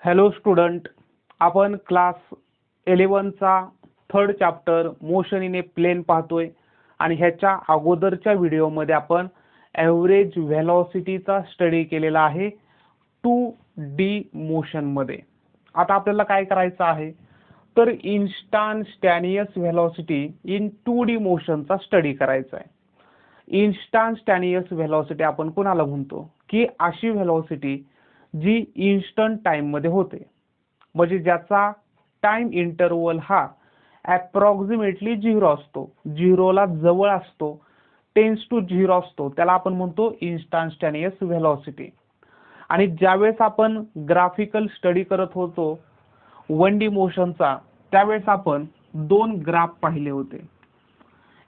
Hello student, आपण class 11 चा third chapter motion in a plane पाहतोय आणि ह्याच्या अगोदरच्या व्हिडिओमध्ये आपण एव्हरेज व्हेलॉसिटीचा स्टडी केलेला आहे 2D मोशन मध्ये. आता आपल्याला काय करायचं आहे तर इन्स्टंटेनियस व्हेलॉसिटी इन 2D मोशनचा स्टडी करायचा आहे. इन्स्टंटेनियस व्हेलॉसिटी आपण कोणाला म्हणतो की अशी व्हेलॉसिटी जी इन्स्टंट टाइम मध्ये होते, म्हणजे ज्याचा टाइम इंटरवल हा अप्रॉक्सिमेटली 0 असतो, 0 ला जवळ असतो, टेन्स टू 0 असतो, त्याला आपण म्हणतो इन्स्टंटेनियस व्हेलॉसिटी. आणि ज्यावेळेस आपण ग्राफिकल स्टडी करत होतो 1D मोशनचा, त्यावेळेस आपण दोन ग्राफ पाहिले होते.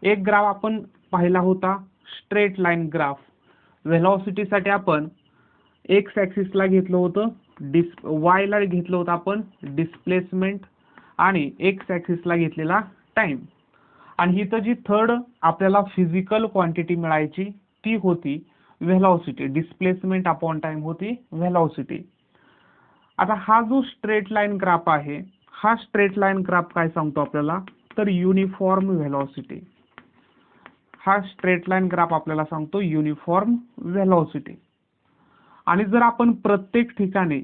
एक ग्राफ आपण पाहिला होता स्ट्रेट लाईन ग्राफ. व्हेलॉसिटीसाठी आपण एक्स ॲक्सिसला घेतलं होतं, वाय ला घेतलं होतं आपण डिस्प्लेसमेंट आणि एक्स ॲक्सिसला घेतलेला टाइम. आणि इथं जी थर्ड आपल्याला फिजिकल क्वांटिटी मिळायची ती होती व्हेलॉसिटी. डिस्प्लेसमेंट अपॉन टाइम होती व्हेलॉसिटी. आता हा जो स्ट्रेट लाईन ग्राफ आहे, हा स्ट्रेट लाईन ग्राफ काय सांगतो आपल्याला तर युनिफॉर्म व्हेलॉसिटी. हा स्ट्रेट लाईन ग्राफ आपल्याला सांगतो युनिफॉर्म व्हेलॉसिटी. आणि जर आपण प्रत्येक ठिकाणी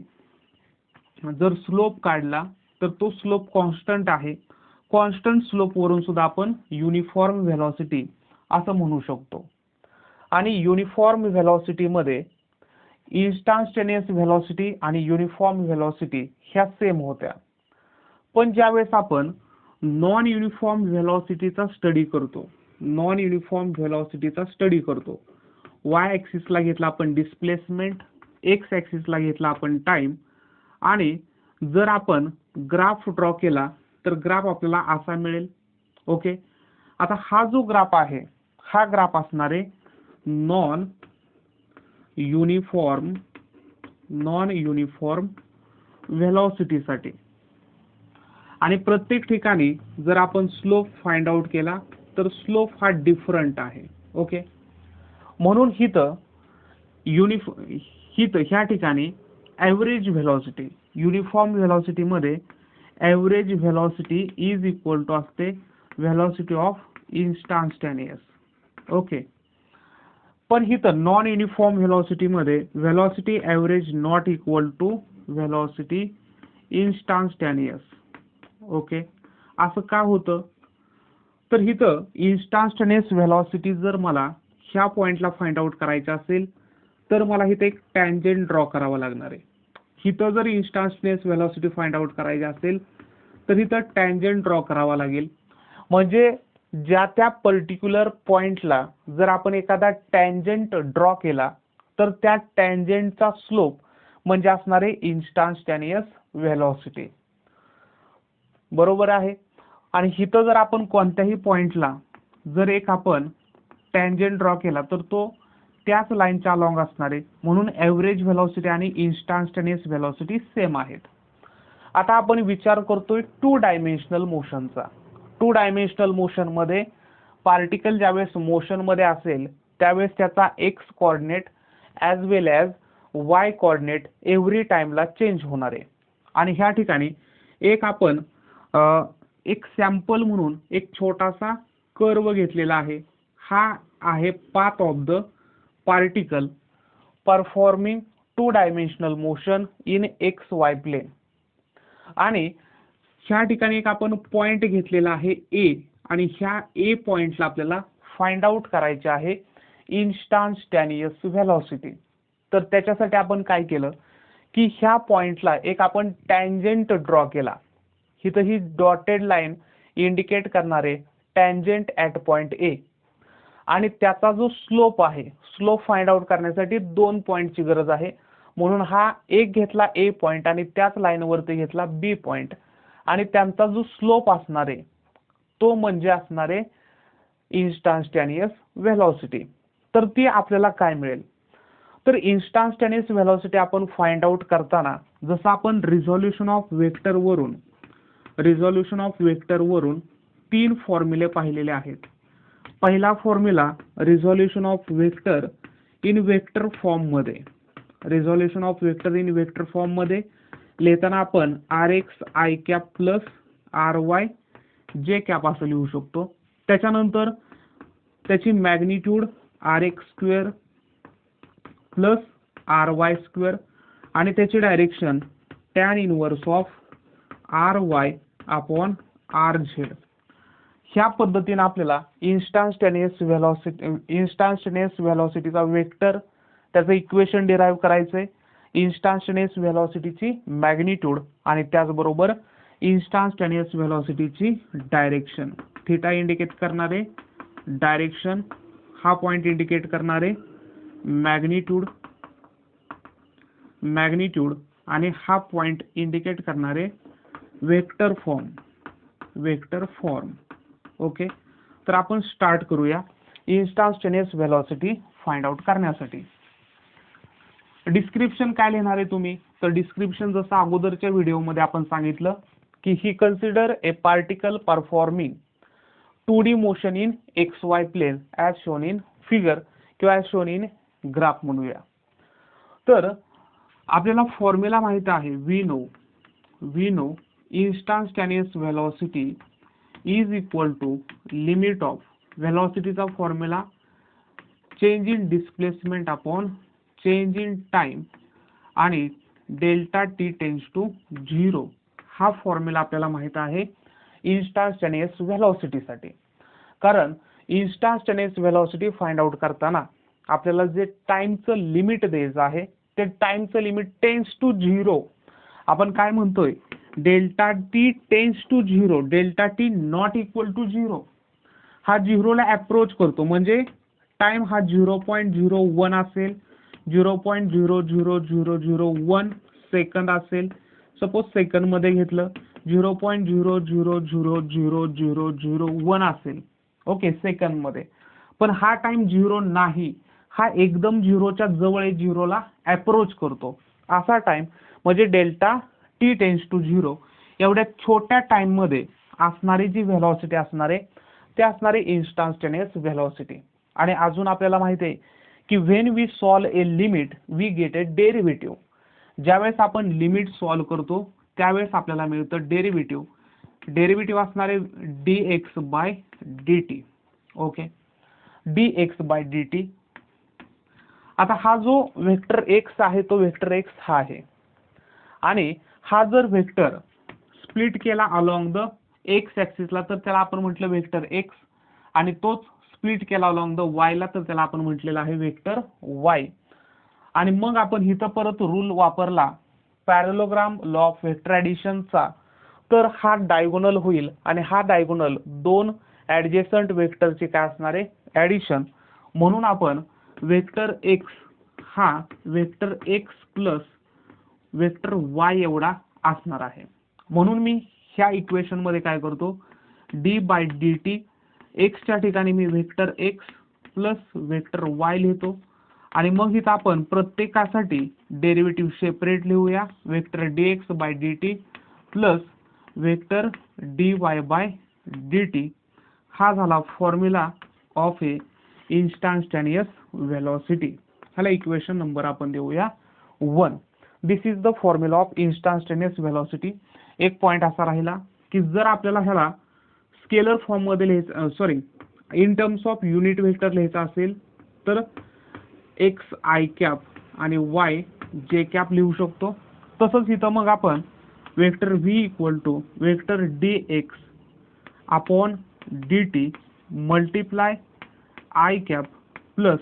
जर स्लोप काढला तर तो स्लोप कॉन्स्टंट आहे. कॉन्स्टंट स्लोप वरून सुद्धा आपण युनिफॉर्म व्हेलॉसिटी असं म्हणू शकतो. आणि युनिफॉर्म व्हेलॉसिटी मध्ये इन्स्टंटेनियस व्हेलॉसिटी आणि युनिफॉर्म व्हेलॉसिटी ह्या सेम होत्या. पण ज्यावेळेस आपण नॉन युनिफॉर्म व्हेलॉसिटीचा स्टडी करतो, वाय ॲक्सिसला घेतला आपण डिस्प्लेसमेंट, एक्स ॲक्सिसला घेतला आपण टाइम, आणि जर आपण ग्राफ ड्रॉ केला तर ग्राफ आपल्याला असा मिळेल. ओके, आता हा जो ग्राफ आहे हा ग्राफ असणार आहे नॉन युनिफॉर्म व्हेलॉसिटीसाठी. आणि प्रत्येक ठिकाणी जर आपण स्लोप फाइंड आउट केला तर स्लोप हा डिफरंट आहे. ओके, म्हणून हिथं ह्या ठिकाणी एव्हरेज व्हेलॉसिटी, युनिफॉर्म व्हेलॉसिटी मध्ये average velocity is equal to असते व्हेलॉसिटी ऑफ इन्स्टंटेनियस. ओके, पण हिथं नॉन युनिफॉर्म व्हेलॉसिटी मध्ये velocity average not equal to velocity instantaneous. Okay, असं का होतं तर हिथं इन्स्टंटेनियस व्हेलॉसिटी जर मला ह्या पॉइंटला फाइंड आउट करायचं असेल तर मला इथे एक टँजेंट ड्रॉ करावा लागणार आहे. इथं जर इन्स्टंटेनियस व्हेलॉसिटी फाइंड आउट करायची असेल तर इथं टँजेंट ड्रॉ करावा लागेल. म्हणजे ज्या त्या पर्टिक्युलर पॉइंटला जर आपण एखादा टँजेंट ड्रॉ केला तर त्या टँजेंटचा स्लोप म्हणजे असणार आहे इन्स्टंटेनियस व्हेलॉसिटी. बरोबर आहे. आणि इथं जर आपण कोणत्याही पॉइंटला जर एक आपण टँजेंट ड्रॉ केला तर तो त्याच लाईनच्या अलॉंग असणार आहे, म्हणून एव्हरेज व्हेलॉसिटी आणि इन्स्टंटेनियस व्हेलॉसिटी सेम आहेत. आता आपण विचार करतोय 2 डायमेन्शनल मोशनचा. 2 डायमेन्शनल मोशन मध्ये पार्टिकल ज्यावेळेस मोशन मध्ये असेल त्यावेळेस त्याचा एक्स कोऑर्डिनेट ॲज वेल ॲज वाय कोऑर्डिनेट एव्हरी टाइमला चेंज होणार आहे. आणि ह्या ठिकाणी एक आपण एक सॅम्पल म्हणून एक छोटासा कर्व घेतलेला आहे. हा आहे path of the particle performing 2 dimensional motion in x y plane. आणि ह्या ठिकाणी एक आपण पॉइंट घेतलेला आहे ए, आणि ह्या ए पॉइंटला आपल्याला फाइंड आउट करायचे आहे इन्स्टंटेनियस व्हेलॉसिटी. तर त्याच्यासाठी आपण काय केलं की ह्या पॉइंटला एक आपण टँजेंट ड्रॉ केला. इथं ही डॉटेड लाईन इंडिकेट करणारे टँजेंट ॲट पॉइंट ए. आणि त्याचा जो स्लोप आहे, स्लोप फाइंड आउट करण्यासाठी 2 पॉइंटची गरज आहे, म्हणून हा एक घेतला ए पॉइंट आणि त्याच लाईनवरती घेतला बी पॉइंट. आणि त्यांचा जो स्लोप असणार आहे तो म्हणजे असणार आहे इन्स्टंटेनियस व्हेलॉसिटी. तर ती आपल्याला काय मिळेल तर इन्स्टंटेनियस व्हेलॉसिटी आपण फाइंड आउट करताना जसं आपण रिझोल्यूशन ऑफ वेक्टर वरून 3 फॉर्म्युले पाहिलेले आहेत. पहिला formula resolution of vector in vector form मध्ये लिहिताना आपण r x i cap plus r y j cap असं लिहू शकतो. त्याच्यानंतर त्याची magnitude r x square plus r y square आणि त्याची direction tan inverse of r y upon r z. ह्या पद्धतीने आपल्याला इन्स्टंटेनियस व्हेलॉसिटीचा वेक्टर त्याचं इक्वेशन डिराईव्ह करायचंय, इन्स्टंटेनियस व्हेलॉसिटीची मॅग्निट्यूड आणि त्याचबरोबर इन्स्टंटेनियस व्हेलॉसिटीची डायरेक्शन. थीटा इंडिकेट करणारे डायरेक्शन, हा पॉइंट इंडिकेट करणारे मॅग्निट्यूड आणि हा पॉइंट इंडिकेट करणारे वेक्टर फॉर्म. ओके, तर आपण स्टार्ट करूया इन्स्टंटेनियस व्हेलॉसिटी फाइंड आउट करण्यासाठी. डिस्क्रिप्शन काय लिहिणार आहे तुम्ही, तर डिस्क्रिप्शन जसं अगोदरच्या व्हिडिओमध्ये आपण सांगितलं की ही consider a particle performing 2D motion in XY plane as shown in figure किंवा ॲज शोन इन ग्राफ म्हणूया. तर आपल्याला फॉर्म्युला माहित आहे, we know instantaneous velocity is equal to limit of व्हेलॉसिटीचा formula change in displacement upon change in time आणि delta T tends to 0. हा formula आपल्याला माहित आहे इन्स्टंटेनियस व्हेलॉसिटीसाठी. कारण इन्स्टंटेनियस व्हेलॉसिटी फाइंड आउट करताना आपल्याला जे टाइमचं लिमिट द्यायचं आहे ते टाइमचं लिमिट टेन्स टू 0. आपण काय म्हणतोय, delta T tends to 0, delta t not equal to 0. हा 0ला अप्रोच करतो म्हणजे टाइम हा 0.01 असेल, 0.00001 सेकंद असेल. सपोज सेकंद मध्ये घेतलं 0.0000001 असेल. ओके, सेकंद मध्ये. पण हा टाइम 0 नाही, हा एकदम 0च्या जवळ आहे, 0ला अप्रोच करतो असा टाइम म्हणजे डेल्टा टी टेन्स टू 0. एवढ्या छोट्या टाइम मध्ये असणारी जी व्हेलॉसिटी असणार आहे ते असणारे इन्स्टंटेनियस व्हेलॉसिटी. आणि अजून आपल्याला माहिती आहे की when we solve a limit we get a derivative. ज्यावेळेस आपण लिमिट सॉल्व करतो त्यावेळेस आपल्याला मिळतं डेरिव्हेटिव्ह असणारे dx by dt. Okay, dx by dt. आता हा जो वेक्टर x आहे तो वेक्टर x हा आहे आणि हा जर वेक्टर स्प्लिट केला अलोंग द x ऍक्सिसला तर त्याला आपण म्हटलं वेक्टर x, आणि तोच स्प्लिट केला अलोंग द y ला तर त्याला आपण म्हटलेलं आहे वेक्टर y. आणि मग आपण इथं परत रूल वापरला पॅरलोग्राम लॉ ऑफ वेक्टर ॲडिशनचा, तर हा डायगोनल होईल आणि हा डायगोनल दोन ॲडजेसंट वेक्टरचे काय असणार आहे, ॲडिशन. म्हणून आपण वेक्टर x हा vector x plus vector y एवढा असणार आहे. म्हणून मी ह्या इक्वेशन मध्ये काय करतो, d बाय dt x च्या ठिकाणी मी vector x plus vector y लिहितो आणि मग इथं आपण प्रत्येकासाठी डेरिव्हेटिव्ह सेपरेट लिहूया. Vector dx by dt plus vector dy by dt. हा झाला formula of a instantaneous velocity. ह्याला इक्वेशन नंबर आपण देऊया 1. This is the formula of instantaneous velocity. एक पॉइंट असा राहिला की जर आपल्याला ह्याला स्केलर फॉर्म मध्ये लिहायचं, in terms of unit vector लिहायचं असेल तर x आय कॅप आणि y जे कॅप लिहू शकतो. तसंच इथं मग आपण vector v equal to vector dx upon dt multiply i cap plus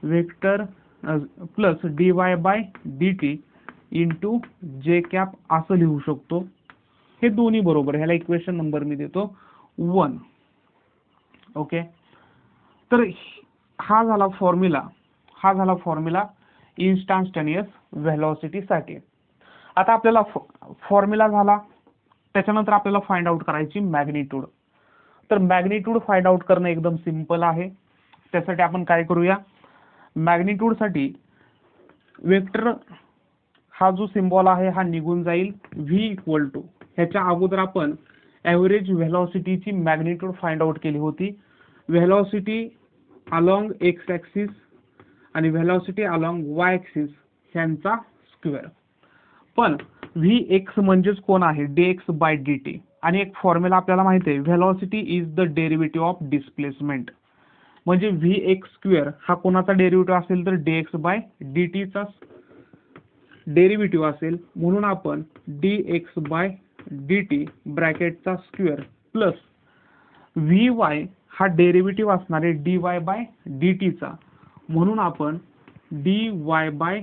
vector plus dy by dt into j cap असं लिहू शकतो. हे दोन्ही बरोबर. ह्याला इक्वेशन नंबर मी देतो 1. ओके, तर हा झाला फॉर्म्युला इन्स्टंटेनियस व्हेलॉसिटी साठी. आता आपल्याला फॉर्म्युला झाला, त्याच्यानंतर आपल्याला फाइंड आउट करायची मॅग्निट्यूड. तर मॅग्निट्यूड फाइंड आउट करणं एकदम सिंपल आहे. त्यासाठी आपण काय करूया, मॅग्निट्यूड साठी वेक्टर हा जो सिम्बॉल आहे हा निघून जाईल. v इक्वल टू ह्याच्या अगोदर आपण ॲव्हरेज व्हेलॉसिटीची मॅग्निट्यूड फाइंड आउट केली होती. व्हेलॉसिटी अलोंग x ॲक्सिस आणि व्हेलॉसिटी अलोंग y ॲक्सिस ह्यांचा स्क्वेअर. पण व्ही एक्स म्हणजेच कोण आहे dx बाय dt आणि एक फॉर्म्युला आपल्याला माहिती आहे velocity is the derivative of displacement म्हणजे व्ही एक्स स्क्वेअर हा कोणाचा डेरिव्हेटिव्ह असेल तर dx बाय dt चा डेरिव्हेटिव्ह असेल म्हणून आपण dx बाय dt ब्रॅकेटचा स्क्वेअर प्लस vy हा डेरिव्हेटिव्ह असणार आहे dy बाय dt चा म्हणून आपण dy बाय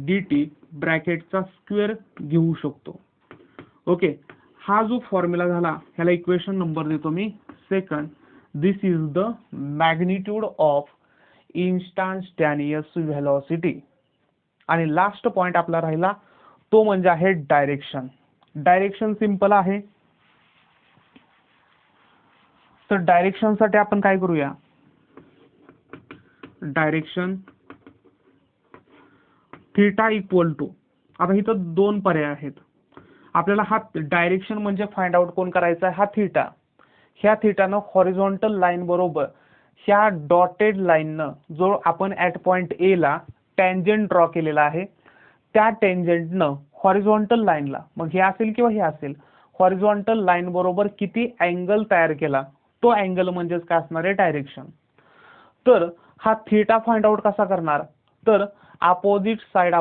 dt ब्रॅकेटचा स्क्वेअर घेऊ शकतो. ओके, हा जो फॉर्म्युला झाला ह्याला इक्वेशन नंबर देतो मी second. This is the magnitude of instantaneous velocity. आणि लास्ट पॉइंट आपला राहिला तो म्हणजे आहे डायरेक्शन. डायरेक्शन सिंपल आहे. तर डायरेक्शन साठी आपण काय करूया, डायरेक्शन थीटा इक्वल टू, आता इथं दोन पर्याय आहेत आपल्याला. हा डायरेक्शन म्हणजे फाइंड आउट कोण करायचा आहे, हा थीटा. ह्या थीटानं हॉरिझॉन्टल लाईन बरोबर ह्या डॉटेड लाईननं जो आपण ऍट पॉइंट ए ला टँजेंट ड्रॉ केलेला आहे त्या टँजेंटनं हॉरिझॉन्टल लाईनला, मग हे असेल किंवा हे असेल, हॉरिझॉन्टल लाईन बरोबर किती अँगल तयार केला तो अँगल म्हणजेच काय असणार आहे डायरेक्शन. तर हा थीटा फाइंड आउट कसा करणार, तर अपोजिट साइड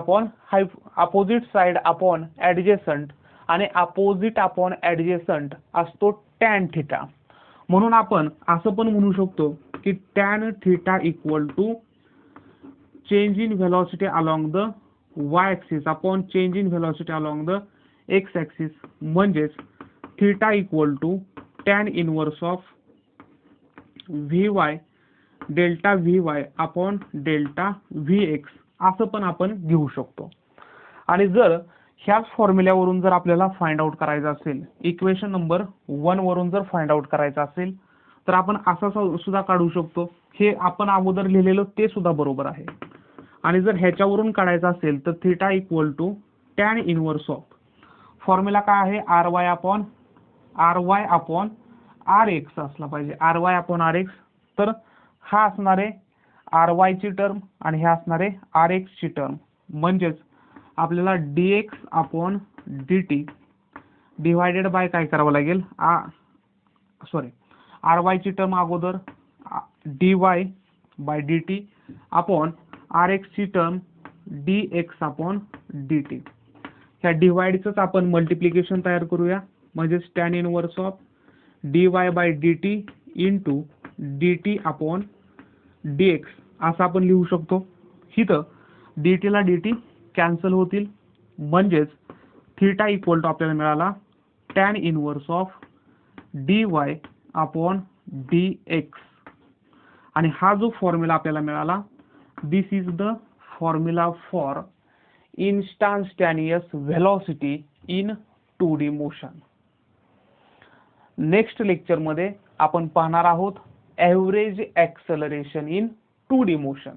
अपॉन ऍडजेसंट आणि अपोजिट अपॉन ऍडजेसंट असतो टॅन थीटा. म्हणून आपण असं पण म्हणू शकतो की tan theta equal to change in velocity along the y axis upon change in velocity along the x axis म्हणजेच theta equal to tan inverse of vy delta vy upon delta vx असं पण आपण घेऊ शकतो. आणि जर ह्याच फॉर्म्युल्यावरून जर आपल्याला फाइंड आउट करायचं असेल, इक्वेशन नंबर 1 वरून जर फाइंड आउट करायचं असेल तर आपण असा सुद्धा काढू शकतो. हे आपण अगोदर लिहिलेलं ते सुद्धा बरोबर आहे. आणि जर ह्याच्यावरून काढायचं असेल तर theta equal to tan inverse of, formula काय आहे ry अपॉन rx असला पाहिजे, ry अपॉन rx. तर हा असणार आहे ry ची टर्म आणि हे असणार आहे rx ची टर्म. म्हणजेच आपल्याला dx upon dt divided by काय करावं लागेल, ry ची टर्म अगोदर dy by dt upon rx ची टर्म dx अपॉन dt. ह्या डिवाइडचंच आपण मल्टिप्लिकेशन तयार करूया म्हणजेच tan inverse of dy by dt into dt upon dx असं आपण लिहू शकतो. इथं dt ला dt कॅन्सल होतील म्हणजेच थीटा इक्वल टू आपल्याला मिळाला tan inverse of dy upon dx. आणि हा जो फॉर्म्युला आपल्याला मिळाला this is the formula for instantaneous velocity in 2D motion. Next lecture मध्ये आपण पाहणार आहोत average acceleration in 2D motion.